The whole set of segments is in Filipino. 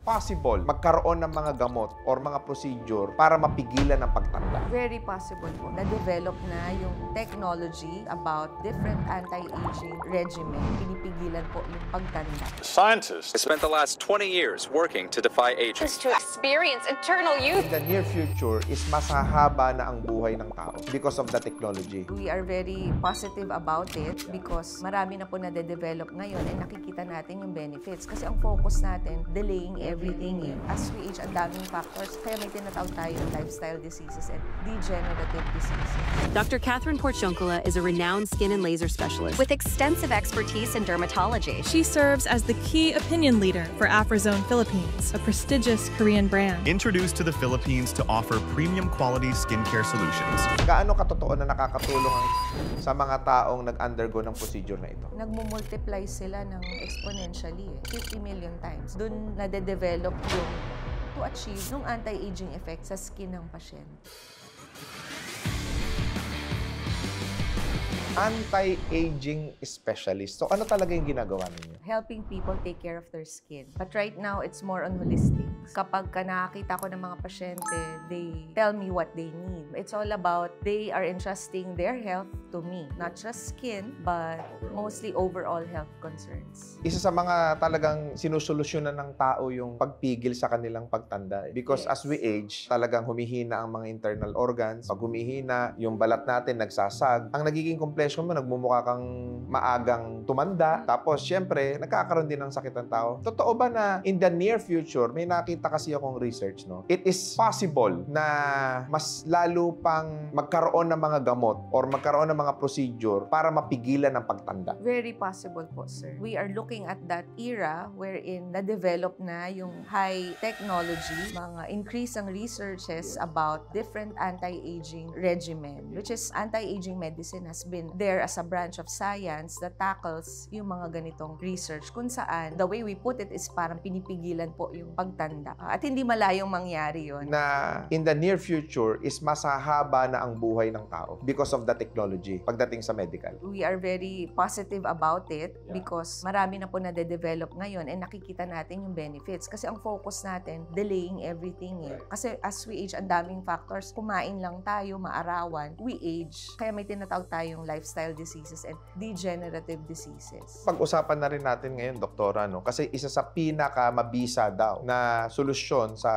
possible magkaroon ng mga gamot or mga procedure para mapigilan ang pagtanda? Very possible po. Na-develop na yung technology about different anti-aging regimen. Pinipigilan po yung pagtanda. Scientists spent the last 20 years working to defy aging. To experience eternal youth. In the near future is mas hahaba na ang buhay ng tao because of the technology. We are very positive about it because marami na po na-develop ngayon and nakikita natin yung benefits. Kasi ang focus natin, delaying everything. As we age, ang daming factors. Kaya may tinatawag tayong lifestyle diseases and degenerative diseases. Dr. Catherine Porciuncula is a renowned skin and laser specialist With extensive expertise in dermatology. She serves as the key opinion leader for Afrozone Philippines, a prestigious Korean brand. Introduced to the Philippines to offer premium quality skincare solutions. Gaano katotoo na nakakatulong sa mga taong nag-undergo ng procedure na ito? Nagmumultiply sila ng exponentially, 50 million times. Doon nade-develop yung to achieve yung anti-aging effect sa skin ng pasyente. Anti-aging specialist. So ano talaga yung ginagawa ninyo? Helping people take care of their skin. But right now, it's more on holistic. Kapag nakakita ko ng mga pasyente, they tell me what they need. It's all about they are entrusting their health to me. Not just skin, but mostly overall health concerns. Isa sa mga talagang sinusolusyonan ng tao yung pagpigil sa kanilang pagtanda. Because as we age, talagang humihina ang mga internal organs. Pag humihina, yung balat natin nagsasag. Ang nagiging komplekso mo, nagmumukha kang maagang tumanda. Tapos, syempre, nagkakaroon din ng sakit ng tao. Totoo ba na in the near future, may nakita kasi akong research, no? It is possible na mas lalo pang magkaroon ng mga gamot or magkaroon ng mga procedure para mapigilan ang pagtanda. Very possible po, sir. We are looking at that era wherein na-develop na yung high technology, mga increase ang researches about different anti-aging regimen, which is anti-aging medicine has been there as a branch of science that tackles yung mga ganitong research kung saan the way we put it is parang pinipigilan po yung pagtanda. At hindi malayong mangyari yon. Na in the near future is mas hahaba na ang buhay ng tao because of the technology pagdating sa medical. We are very positive about it because marami na po na-develop ngayon and nakikita natin yung benefits. Kasi ang focus natin, delaying everything eh. Kasi as we age, ang daming factors. Kumain lang tayo, maarawan, we age. Kaya may tinatawag tayong lifestyle diseases and degenerative diseases. Pag-usapan na rin natin ngayon, doktora, no? Kasi isa sa pinaka-mabisa daw na solusyon sa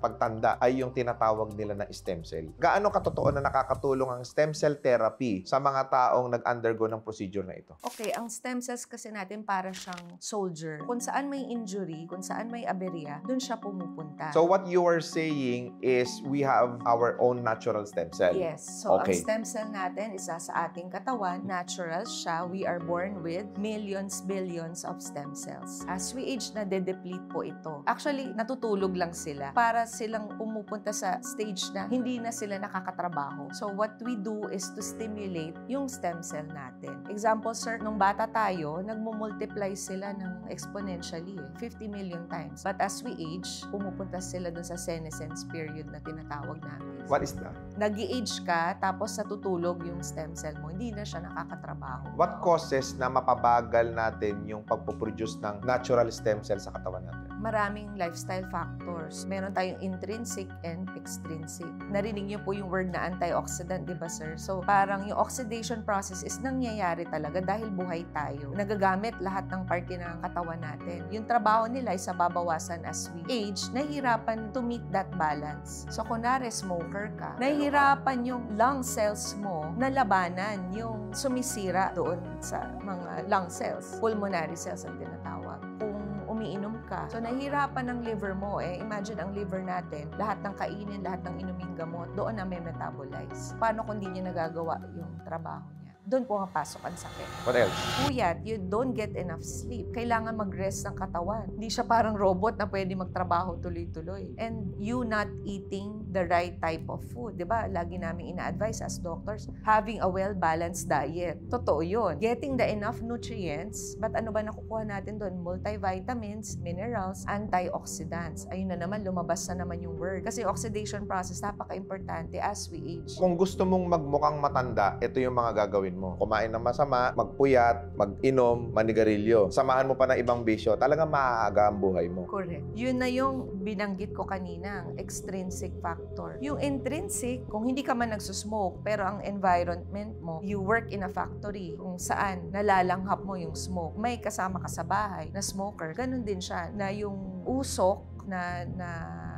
pagtanda ay yung tinatawag nila na stem cell. Gaano katotoo na nakakatulong ang stem cell therapy sa mga taong nag-undergo ng procedure na ito? Okay, ang stem cells kasi natin para siyang soldier. Kung saan may injury, kung saan may aberya, dun siya pumupunta. So what you are saying is we have our own natural stem cell? Yes. So Okay. ang stem cell natin isa sa ating katawan, natural siya. We are born with millions, billions of stem cells. As we age, nade-deplete po ito. Actually, natutulog lang sila para silang pumupunta sa stage na hindi na sila nakakatrabaho. So what we do is to stimulate yung stem cell natin. Example, sir, nung bata tayo, nagmumultiply sila ng exponentially, 50 million times. But as we age, pumupunta sila dun sa senescence period na tinatawag namin. What is that? Nag-i-age ka, tapos natutulog yung stem cell mo, hindi na siya nakakatrabaho. What causes na mapabagal natin yung pagpuproduce ng natural stem cell sa katawan natin? Maraming lifestyle factors. Meron tayong intrinsic and extrinsic. Narinig niyo po yung word na antioxidant, di ba, sir? So, parang yung oxidation process is nangyayari talaga dahil buhay tayo. Nagagamit lahat ng parte ng katawan natin. Yung trabaho nila ay sa babawasan as we age, nahihirapan to meet that balance. So, kunwari smoker ka, nahihirapan yung lung cells mo na labanan yung sumisira doon sa mga lung cells. Pulmonary cells ang tinatawag. Kung umiinom ka, so nahihirapan ang liver mo. Imagine ang liver natin, lahat ng kainin, lahat ng inuming gamot, doon na may metabolize. Paano kung di niya nagagawa yung trabaho niya? Doon pumapasok ang sakit. What else? Puyat, you don't get enough sleep. Kailangan mag-rest ng katawan. Hindi siya parang robot na pwede magtrabaho tuloy-tuloy. And you not eating the right type of food. Diba? Lagi namin ina-advise as doctors, having a well-balanced diet. Totoo yun. Getting the enough nutrients, but ano ba nakukuha natin doon? Multivitamins, minerals, antioxidants. Ayun na naman, lumabas na naman yung word. Kasi oxidation process, napaka-importante as we age. Kung gusto mong magmukhang matanda, ito yung mga gagawin mo. mo. Kumain ng masama, magpuyat, mag-inom, manigarilyo. Samahan mo pa ng ibang bisyo, talagang maaaga ang buhay mo. Correct. Yun na yung binanggit ko kanina, ang extrinsic factor. Yung intrinsic, kung hindi ka man nagsusmoke, pero ang environment mo, you work in a factory kung saan nalalanghap mo yung smoke. May kasama ka sa bahay na smoker. Ganun din siya na yung usok na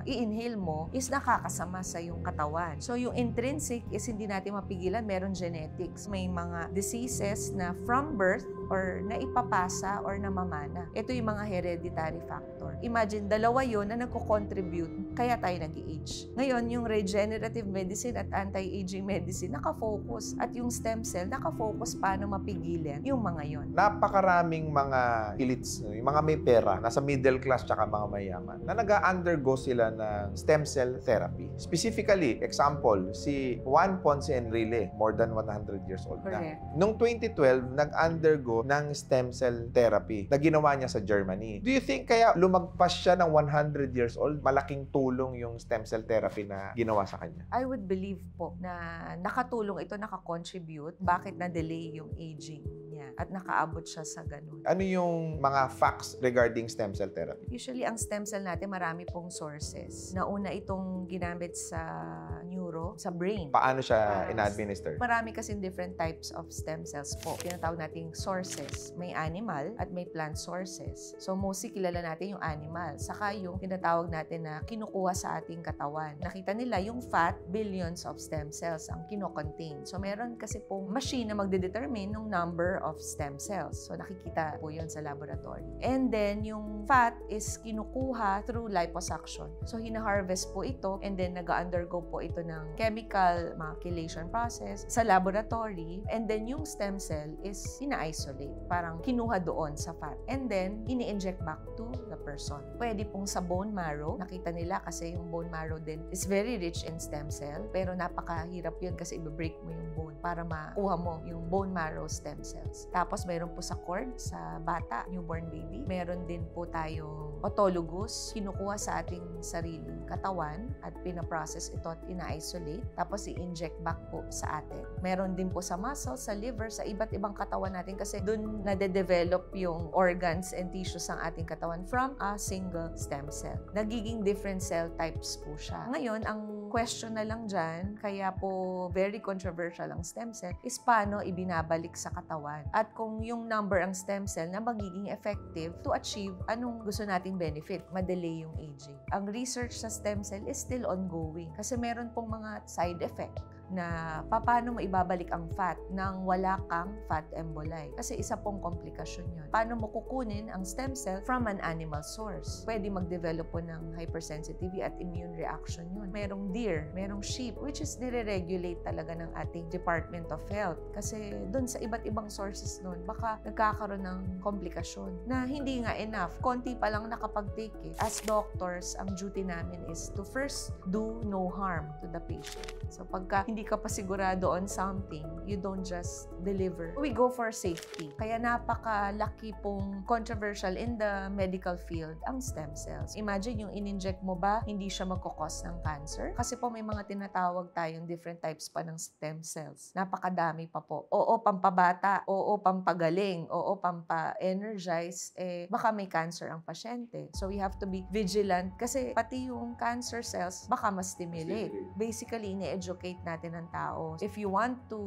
i-inhale mo is nakakasama sa iyong katawan. So, yung intrinsic is hindi natin mapigilan. Meron genetics. May mga diseases na from birth or naipapasa or namamana. Ito yung mga hereditary factor. Imagine, dalawa yun na nagko-contribute kaya tayo nag-age. Ngayon, yung regenerative medicine at anti-aging medicine nakafocus. At yung stem cell nakafocus paano mapigilan yung mga yon. Napakaraming mga elites, yung mga may pera, nasa middle class tsaka mga mayaman, na nag-undergo sila ng stem cell therapy. Specifically, example, si Juan Ponce Enrile, more than 100 years old na. Correct. Noong 2012, nag-undergo ng stem cell therapy na ginawa niya sa Germany. Do you think kaya lumagpas siya ng 100 years old, malaking tulong yung stem cell therapy na ginawa sa kanya? I would believe po na nakatulong ito, nakakontribute. Bakit na-delay yung aging niya at nakaabot siya sa ganun. Ano yung mga facts regarding stem cell therapy? Usually, ang stem cell natin, marami pong sources. Nauna itong ginamit sa neuro, sa brain. Paano siya in-administer? Marami kasing different types of stem cells po. Tinatawag nating sources. May animal at may plant sources. So, mostly kilala natin yung animal. Saka yung tinatawag natin na kinukuha sa ating katawan. Nakita nila yung fat, billions of stem cells ang kinocontain. So, meron kasi pong machine na magdedetermine ng number of stem cells. So, nakikita po yun sa laboratory. And then, yung fat is kinukuha through liposuction. So, hina-harvest po ito and then nag-undergo po ito ng chemical maculation process sa laboratory. And then, yung stem cell is ina-isolate. Parang kinuha doon sa fat. And then, ini-inject back to the person. Pwede pong sa bone marrow. Nakita nila kasi yung bone marrow din is very rich in stem cell. Pero napakahirap yun kasi i-break mo yung bone para makuha mo yung bone marrow stem cells. Tapos, meron po sa cord, sa bata, newborn baby. Meron din po tayong autologous. Kinukuha sa ating sariling katawan at pinaprocess ito at ina-isolate. Tapos, i-inject back po sa atin. Meron din po sa muscle, sa liver, sa iba't ibang katawan natin kasi dun nade-develop yung organs and tissues ng ating katawan from a single stem cell. Nagiging different cell types po siya. Ngayon, ang question na lang dyan, kaya po very controversial ang stem cell, is paano ibinabalik sa katawan. At kung yung number ang stem cell na magiging effective to achieve anong gusto nating benefit, madelay yung aging. Ang research sa stem cell is still ongoing kasi meron pong mga side effect na paano mo ibabalik ang fat nang wala kang fat emboli. Kasi isa pong komplikasyon yun. Paano mo kukunin ang stem cell from an animal source? Pwede mag-develop po ng hypersensitivity at immune reaction yun. Merong deer, merong sheep, which is nire-regulate talaga ng ating Department of Health. Kasi dun sa iba't ibang sources nun, baka nagkakaroon ng komplikasyon na hindi nga enough. Konti pa lang nakapag-take eh. As doctors, ang duty namin is to first do no harm to the patient. So pagka hindi ka pa sigurado on something, you don't just deliver. We go for safety. Kaya napakalaki pong controversial in the medical field ang stem cells. Imagine yung in-inject mo ba, hindi siya magkakos ng cancer? Kasi po may mga tinatawag tayong different types pa ng stem cells. Napakadami pa po. Oo, pampabata. Oo, pampagaling. Oo, pampa-energize. Baka may cancer ang pasyente. So we have to be vigilant kasi pati yung cancer cells baka ma-stimulate. Basically, ini-educate natin ng tao. If you want to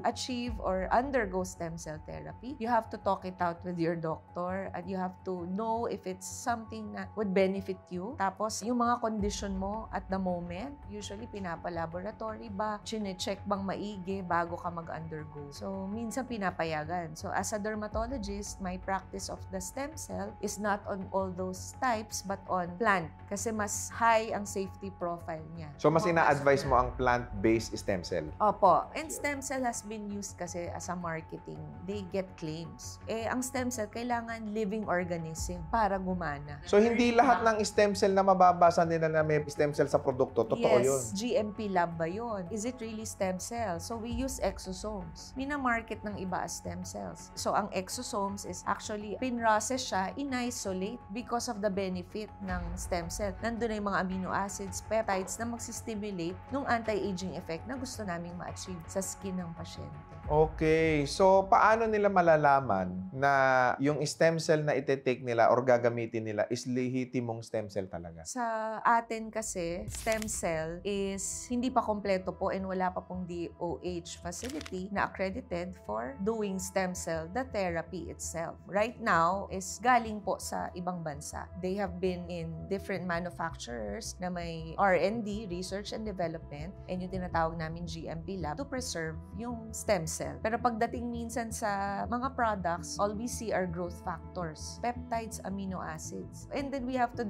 achieve or undergo stem cell therapy, you have to talk it out with your doctor and you have to know if it's something na would benefit you. Tapos, yung mga condition mo at the moment, usually pinapa-laboratory ba, chine-check bang maigi bago ka mag-undergo. So, minsan pinapayagan. So, as a dermatologist, my practice of the stem cell is not on all those types but on plant kasi mas high ang safety profile niya. So, mas ina-advise mo ang plant-based stem cell? Opo. And stem cell has been used kasi as a marketing. They get claims. Ang stem cell, kailangan living organism para gumana. So, hindi lahat ng stem cell na mababasa nila na may stem cell sa produkto. Totoo yun. Yes. GMP lab ba yun? Is it really stem cell? So, we use exosomes. Mina-market ng iba as stem cells. So, ang exosomes is actually pinrocess siya, in-isolate because of the benefit ng stem cell. Nandun na yung mga amino acids, peptides na magsistimulate ng anti-aging effect na gusto naming ma-achieve sa skin ng pasyente. Okay. So, paano nila malalaman na yung stem cell na ite-take nila or gagamitin nila is lehitimong stem cell talaga? Sa atin kasi, stem cell is hindi pa kompleto po and wala pa pong DOH facility na accredited for doing stem cell, the therapy itself. Right now is galing po sa ibang bansa. They have been in different manufacturers na may R&D, research and development, and yung tinatawag namin GMP lab to preserve yung stem cell. Pero pagdating minsan sa mga products, all we see are growth factors, peptides, amino acids. And then we have to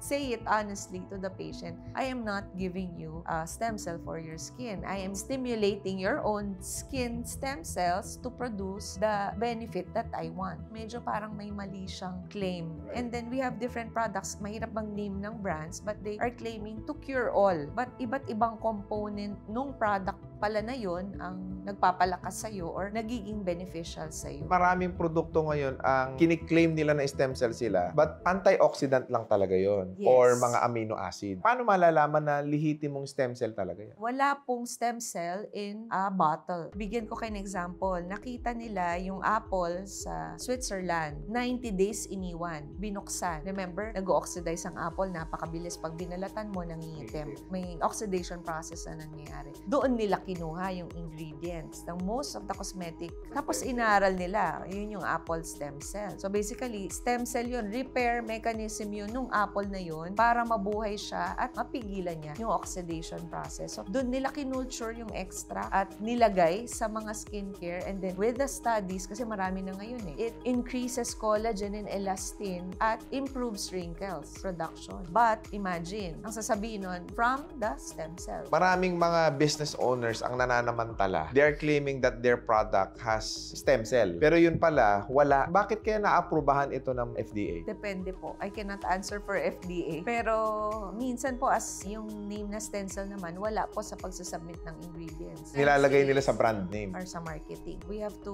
say it honestly to the patient, I am not giving you a stem cell for your skin. I am stimulating your own skin stem cells to produce the benefit that I want. Medyo parang may mali siyang claim. And then we have different products, mahirap bang name ng brands, but they are claiming to cure all. But iba't ibang component nung product pala na yun ang nagpapalakas sa'yo or nagiging beneficial sa'yo. Maraming produkto ngayon ang kiniklaim nila na stem cell sila, but antioxidant lang talaga yon Yes. or mga amino acid. Paano malalaman na lehitimong stem cell talaga yan? Wala pong stem cell in a bottle. Bigyan ko kayo ng example. Nakita nila yung apple sa Switzerland. 90 days iniwan. Binuksan. Remember, nag-oxidize ang apple. Napakabilis. Pag binalatan mo, nangingitim. May oxidation process na nangyayari. Doon nila kinuha yung ingredients ng most of the cosmetic. Tapos inaral nila. Yun yung apple stem cell. So basically, stem cell yun. Repair mechanism yun nung apple na yun para mabuhay siya at mapigilan niya yung oxidation process. So doon nila kinulture yung extra at nilagay sa mga skincare, and then with the studies, kasi marami na ngayon it increases collagen and elastin at improves wrinkles production. But imagine, ang sasabihin nun, from the stem cell. Maraming mga business owners ang nananamantala. They are claiming that their product has stem cell. Pero yun pala, wala. Bakit kaya naaprubahan ito ng FDA? Depende po. I cannot answer for FDA. Pero minsan po, as yung name na stem cell naman, wala po sa pagsasubmit ng ingredients. Nilalagay nila sa brand name. Or sa marketing. We have to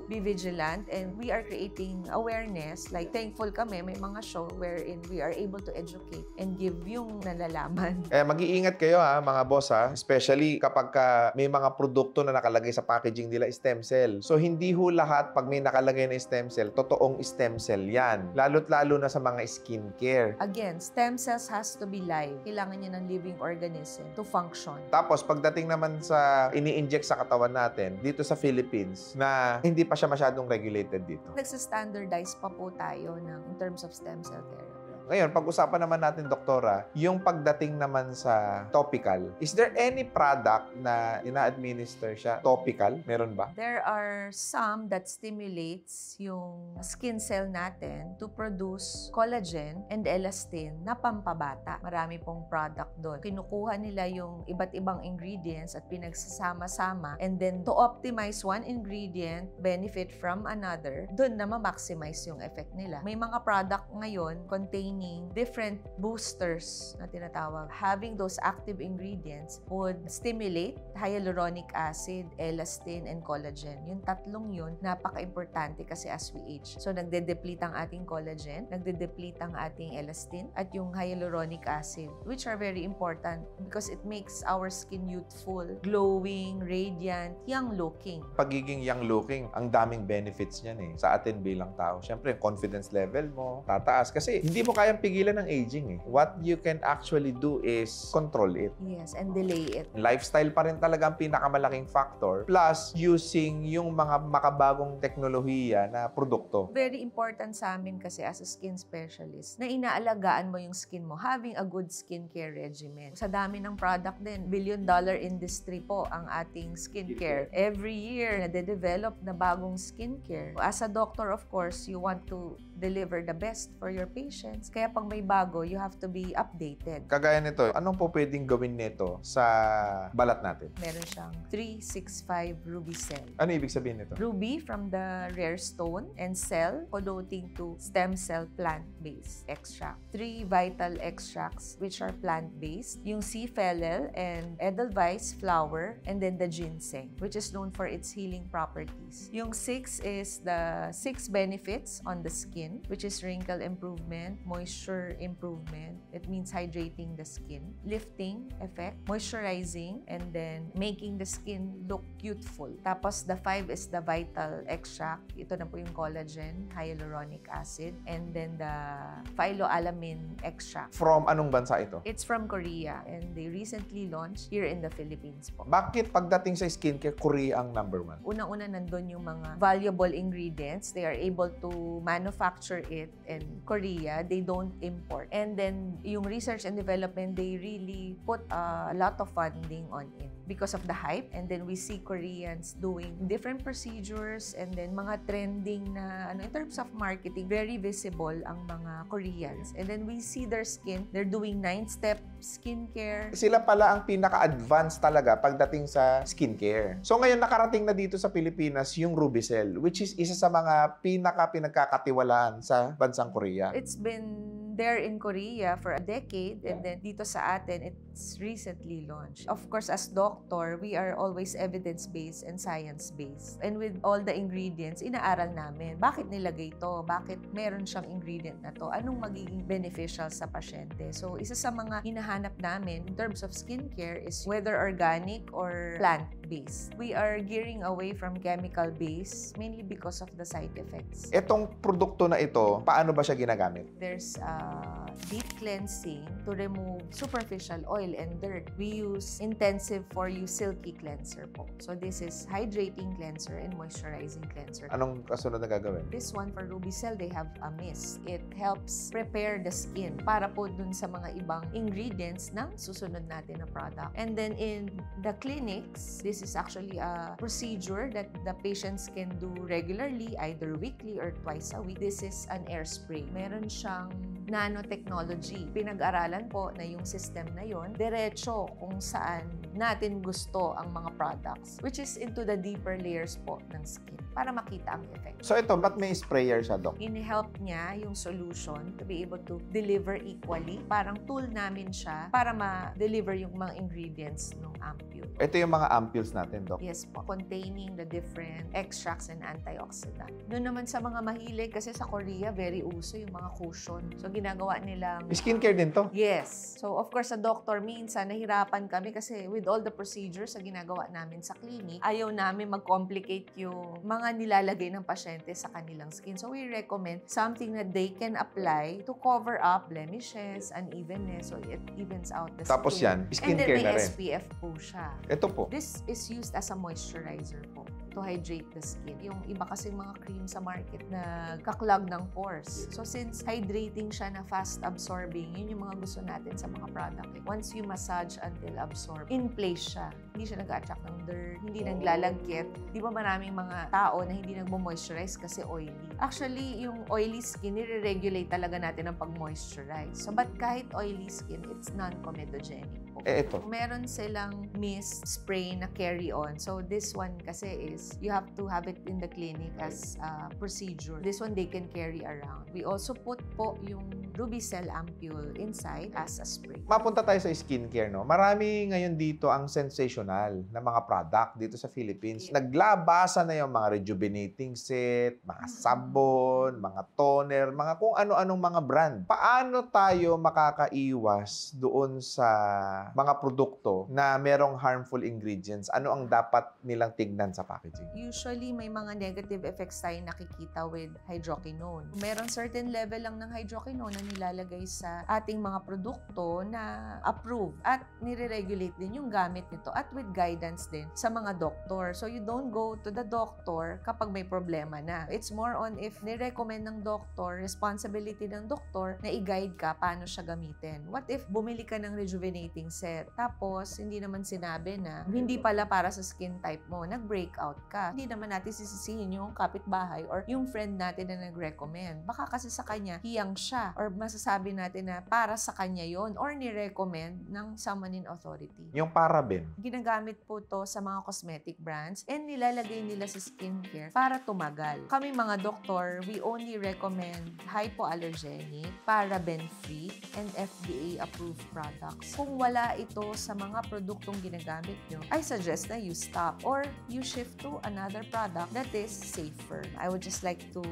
be vigilant and we are creating awareness. Like, thankful kami, may mga show wherein we are able to educate and give yung nalalaman. Mag-iingat kayo mga boss especially kapag may mga produkto na nakalagay sa packaging nila stem cell. So hindi ho lahat pag may nakalagay na stem cell, totoong stem cell yan. Lalo't-lalo na sa mga skincare. Again, stem cells has to be live. Kailangan niya ng living organism to function. Tapos pagdating naman sa ini-inject sa katawan natin dito sa Philippines na hindi pa siya masyadong regulated dito. Nagsa-standardize pa po tayo in terms of stem cell therapy. Ngayon, pag-usapan naman natin, Doktora, yung pagdating naman sa topical, is there any product na ina-administer siya topical? Meron ba? There are some that stimulates yung skin cell natin to produce collagen and elastin na pampabata. Marami pong product doon. Kinukuha nila yung iba't ibang ingredients at pinagsasama-sama, and then to optimize one ingredient, benefit from another, doon na ma-maximize yung effect nila. May mga product ngayon containing different boosters na tinatawag. Having those active ingredients would stimulate hyaluronic acid, elastin, and collagen. Yung tatlong yun, napaka-importante kasi as we age. So, nagde-deplete ang ating collagen, nagde-deplete ang ating elastin, at yung hyaluronic acid, which are very important because it makes our skin youthful, glowing, radiant, young-looking. Pagiging young-looking, ang daming benefits niyan sa atin bilang tao. Siyempre, yung confidence level mo, tataas. Kasi hindi mo kayang pigilan ng aging What you can actually do is control it. Yes, and delay it. Lifestyle pa rin talaga ang pinakamalaking factor. Plus, using yung mga makabagong teknolohiya na produkto. Very important sa amin kasi as a skin specialist na inaalagaan mo yung skin mo, having a good skincare regimen. Sa dami ng product din, billion-dollar industry po ang ating skincare. Every year, nade-develop na bagong skincare. As a doctor, of course, you want to deliver the best for your patients. Kaya pag may bago, you have to be updated. Kagaya nito, anong po pwedeng gawin nito sa balat natin? Meron siyang 365 ruby cell. Ano ibig sabihin nito? Ruby from the rare stone, and cell connoting to stem cell plant-based extract. 3 vital extracts which are plant-based. Yung sea fennel and edelweiss flower, and then the ginseng, which is known for its healing properties. Yung 6 is the 6 benefits on the skin, which is wrinkle improvement, moisture moisture improvement. It means hydrating the skin, lifting effect, moisturizing, and then making the skin look youthful. Tapos the 5 is the vital extract. Ito na po yung collagen, hyaluronic acid, and then the phytoalamine extract. From anong bansa ito? It's from Korea, and they recently launched here in the Philippines po. Bakit pagdating sa skincare, Korea ang number 1? Unang-una nandun yung mga valuable ingredients. They are able to manufacture it in Korea. They don't import. And then yung research and development, they really put a lot of funding on it because of the hype. And then we see Koreans doing different procedures and then mga trending na in terms of marketing, very visible ang mga Koreans. And then we see their skin. They're doing 9-step skincare. Sila pala ang pinaka-advanced talaga pagdating sa skincare. So ngayon nakarating na dito sa Pilipinas yung Rubicel, which is isa sa mga pinagkakatiwalaan sa bansang Korea. It's been there in Korea for a decade, and then dito sa atin, it's recently launched. Of course, as doctor, we are always evidence-based and science-based. And with all the ingredients, inaaral namin. Bakit nilagay to? Bakit meron siyang ingredient na to? Anong magiging beneficial sa pasyente? So, isa sa mga hinahanap namin in terms of skincare is whether organic or plant-based. We are gearing away from chemical-based, mainly because of the side effects. Etong produkto na ito, paano ba siya ginagamit? There's deep cleansing to remove superficial oil and dirt. We use intensive for you silky cleanser po. So this is hydrating cleanser and moisturizing cleanser. Anong kasunod na gagawin? This one for Rubicel, they have a mist. It helps prepare the skin para po dun sa mga ibang ingredients ng susunod natin na product. And then in the clinics, this is actually a procedure that the patients can do regularly, either weekly or twice a week. This is an air spray. Meron siyang nanotechnology. Pinag-aralan po na yung system na yon diretso kung saan natin gusto ang mga products, which is into the deeper layers po ng skin para makita ang effect. So ito, ba't may sprayer siya, Doc? In-help niya yung solution to be able to deliver equally. Parang tool namin siya para ma-deliver yung mga ingredients ng ampule. Ito yung mga ampules natin, Doc. Yes po, containing the different extracts and antioxidant. Doon naman sa mga mahilig, kasi sa Korea, very uso yung mga cushion. So, ginagawa nilang... Skincare din to? Yes. So, of course, sa doctor, minsan, nahirapan kami kasi with all the procedures na ginagawa namin sa clinic, ayaw namin mag-complicate yung mga nilalagay ng pasyente sa kanilang skin. So, we recommend something that they can apply to cover up blemishes, unevenness, so it evens out the Tapos skin. yan, skincare na And then may rin. SPF po siya. Ito po. This is used as a moisturizer po to hydrate the skin. Yung iba kasi mga cream sa market na kaklag ng pores. So since hydrating siya na fast absorbing, yun yung mga gusto natin sa mga product. Once you massage until absorb, in place siya. Hindi siya nag-attract ng dirt, hindi naglalagkit. Di ba maraming mga tao na hindi nagmo-moisturize kasi oily? Actually, yung oily skin, nire-regulate talaga natin ang pag-moisturize. So but kahit oily skin, it's non-comedogenic. Ito. Meron silang mist spray na carry-on. So this one kasi is, you have to have it in the clinic as a procedure. This one they can carry around. We also put po yung Rubicel ampule inside as a spray. Mapunta tayo sa skincare, no? Marami ngayon dito ang sensational na mga product dito sa Philippines. Naglabasa na yung mga rejuvenating set, mga sabon, mga toner, mga kung ano-anong mga brand. Paano tayo makakaiwas doon sa mga produkto na merong harmful ingredients? Ano ang dapat nilang tignan sa packaging? Usually, may mga negative effects tayo nakikita with hydroquinone. Merong certain level lang ng hydroquinone na nilalagay sa ating mga produkto na approved at nire-regulate din yung gamit nito at with guidance din sa mga doktor. So, you don't go to the doctor kapag may problema na. It's more on if nirecommend ng doktor, responsibility ng doktor na i-guide ka paano siya gamitin. What if bumili ka ng rejuvenating set, tapos hindi naman sinabi na hindi pala para sa skin type mo, nag-breakout ka. Hindi naman natin sisisihin yung kapitbahay or yung friend natin na nag-recommend. Baka kasi sa kanya, hiyang siya or masasabi natin na para sa kanya yon or ni-recommend ng someone in authority. Yung paraben. Ginagamit po to sa mga cosmetic brands and nilalagay nila sa skincare para tumagal. Kami mga doktor, we only recommend hypoallergenic, paraben-free, and FDA-approved products. Kung wala ito sa mga produktong ginagamit nyo, I suggest na you stop or you shift to another product that is safer. I would just like to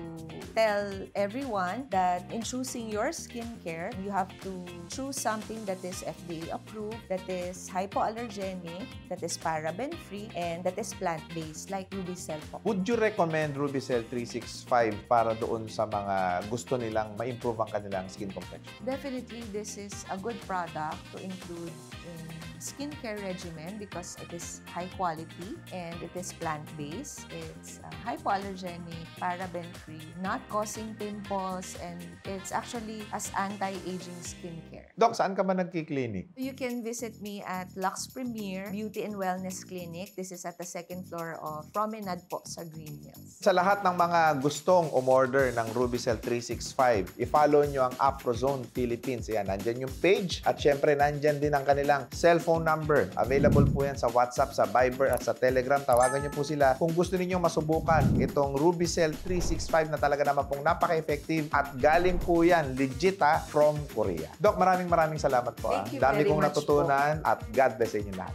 tell everyone that in choosing your skincare skincare, you have to choose something that is FDA approved, that is hypoallergenic, that is paraben-free, and that is plant-based like Rubicel po. Would you recommend Rubicel 365 para doon sa mga gusto nilang ma-improve ang kanilang skin complexion? Definitely, this is a good product to include in skincare regimen because it is high quality and it is plant-based. It's hypoallergenic, paraben-free, not causing pimples, and it's actually as anti-aging skincare. Doc, saan ka ba nagki-clinic? You can visit me at Lux Premier Beauty and Wellness Clinic. This is at the second floor of Promenade po sa Green Hills. Sa lahat ng mga gustong umorder ng Rubicel 365, i-follow nyo ang Afrozone Philippines. Yan, nandyan yung page at syempre nandyan din ang kanilang cellphone number. Available po yan sa WhatsApp, sa Viber at sa Telegram. Tawagan nyo po sila kung gusto ninyong masubukan itong Rubicel 365 na talaga naman pong napaka-effective at galing po yan, legit from Korea. Doc, maraming salamat po. Thank you Dami very kong much natutunan at God bless sa inyo lahat.